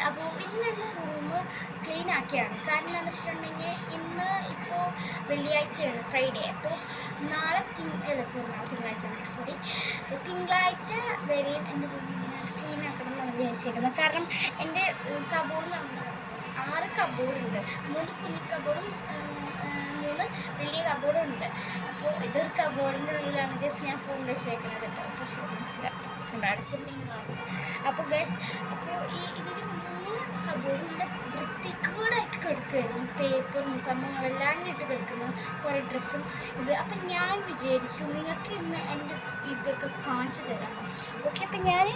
അപ്പോൾ ഇന്ന് തന്നെ റൂം ക്ലീൻ ആക്കിയാണ്. കാരണം എന്താണെന്ന് വെച്ചിട്ടുണ്ടെങ്കിൽ ഇന്ന് ഇപ്പോൾ വെള്ളിയാഴ്ചയാണ്, ഫ്രൈഡേ. അപ്പോൾ നാളെ തിങ്കളാഴ്ച വരെ എൻ്റെ റൂം ക്ലീൻ ആക്കണം എന്നാണ് വിചാരിച്ചിരിക്കുന്നത്. കാരണം എൻ്റെ കബോർഡ് 6 കബോർഡുണ്ട്. 3 കുഞ്ഞി കബോർഡും 3 വലിയ കബോർഡും ഉണ്ട്. അപ്പോൾ ഇതൊരു കബോർഡിൻ്റെ ഉള്ളിലാണ് ഗൈസ് ഞാൻ ഫോൺ വെച്ചേക്കുന്നത്. അപ്പോൾ ശരി അടച്ചിട്ടുണ്ടെങ്കിൽ കാണും. അപ്പോൾ ഗൈസ് ഇതിൽ 3 കബോർഡിൻ്റെ വൃത്തികേടായിട്ട് കിടക്കുമായിരുന്നു. പേപ്പറും സംഭവങ്ങളെല്ലാം ഇട്ട് കിടക്കുന്നു, കുറേ ഡ്രസ്സും ഇത്. അപ്പം ഞാൻ വിചാരിച്ചു നിങ്ങൾക്ക് ഇന്ന് എൻ്റെ ഇതൊക്കെ കാണിച്ചു തരാം. ഓക്കെ, അപ്പം ഞാൻ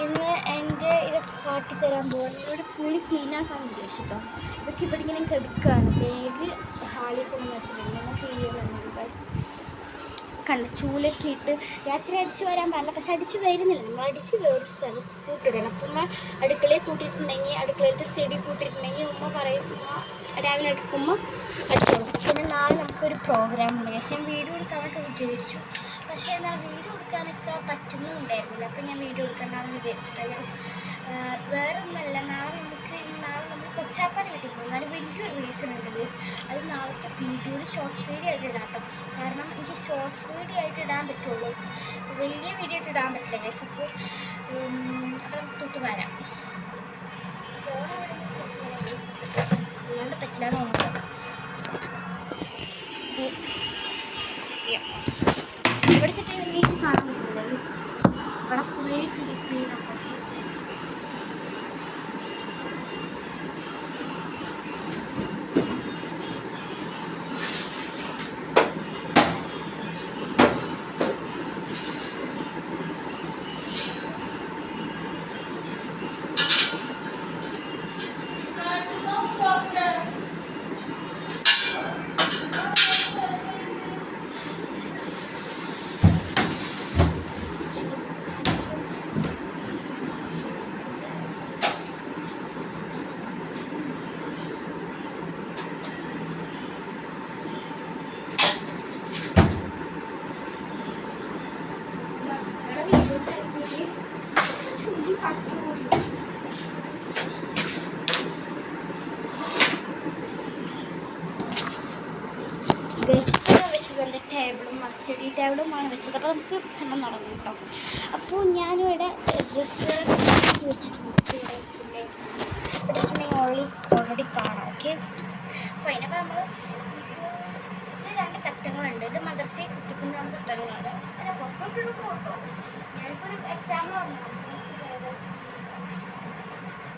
ഇന്ന് എൻ്റെ ഇതൊക്കെ കാട്ടിത്തരാൻ പോകുന്നത് ഇവിടെ ഫുള്ളി ക്ലീനാക്കാൻ വിചാരിച്ചിട്ടോ. ഇതൊക്കെ ഇവിടെ ഇങ്ങനെ കിടക്കുകയാണ്. ബാഗ് ഹാളിൽ കൊണ്ടു വെച്ചിട്ടുണ്ട്. ഞാൻ ചെയ്യുന്നുണ്ട് ഗൈസ്. കണ്ട ചൂലൊക്കെ ഇട്ട് രാത്രി അടിച്ച് വരാൻ പാടില്ല, പക്ഷെ അടിച്ച് വരുന്നില്ല. നമ്മൾ അടിച്ച് വേറൊരു സ്ഥലം കൂട്ടിടണം. അപ്പം ഉമ്മ അടുക്കളയിൽ കൂട്ടിയിട്ടുണ്ടെങ്കിൽ, അടുക്കളയിലത്തെ ഒരു സൈഡിൽ കൂട്ടിയിട്ടുണ്ടെങ്കിൽ ഉമ്മ പറയും രാവിലെ എടുക്കുമ്പോൾ അടിച്ചോളും. പിന്നെ നാളെ നമുക്കൊരു പ്രോഗ്രാം ഉണ്ട്. പക്ഷേ ഞാൻ വീഡിയോ എടുക്കാനൊക്കെ വിചാരിച്ചു, പക്ഷേ എന്നാൽ വീഡിയോ എടുക്കാനൊക്കെ പറ്റുന്നുണ്ടായിരുന്നില്ല. അപ്പം ഞാൻ വീഡിയോ എടുക്കണ്ടെന്ന് വിചാരിച്ചിട്ട് വേറെ ഒന്നല്ല, നാളെ നമ്മൾ കൊച്ചാപ്പാട് കിട്ടിപ്പോകും. അതിന് വലിയൊരു റീസൺ ഉണ്ട് ഗൈസ്. അത് നാളത്തെ വീഡിയോയിൽ ഷോർട്സ് വീഡിയോ ആയിട്ട് ഇടാം കേട്ടോ. കാരണം എനിക്ക് ഷോർട്സ് വീഡിയോ ആയിട്ട് ഇടാൻ പറ്റുള്ളൂ, വലിയ വീഡിയോ ആയിട്ട് ഇടാൻ പറ്റില്ല ഗൈസ്. അപ്പോൾ നമുക്ക് തൊട്ട് വരാം. അല്ലാണ്ട് പറ്റില്ല എന്ന് തോന്നുന്നു. സെറ്റ് ചെയ്യാം. ഇവിടെ സെറ്റ് ചെയ്ത് വീട്ടിൽ കാണാൻ പറ്റില്ല ഗൈസ്. ഇവിടെ ഫുള്ളി ക്ലീൻ ആക്കാം. വെച്ചത് എൻ്റെ ടേബിളും സ്റ്റഡി ടേബിളുമാണ് വെച്ചത്. അപ്പോൾ നമുക്ക് സംഭവം നടന്നു കേട്ടോ. അപ്പോൾ ഞാനിവിടെ ഡ്രസ്സ് വെച്ചിട്ടുണ്ടെങ്കിൽ ഓൾറെഡി കാണാം. Okay fine. അപ്പോൾ നമ്മൾ ഇത് 2 തട്ടങ്ങളുണ്ട്. ഇത് മദർസയിൽ കുത്തിക്കൊണ്ടുള്ള തട്ടങ്ങളാണ്. അതിനെ പുറത്തോട്ട് കേട്ടോ.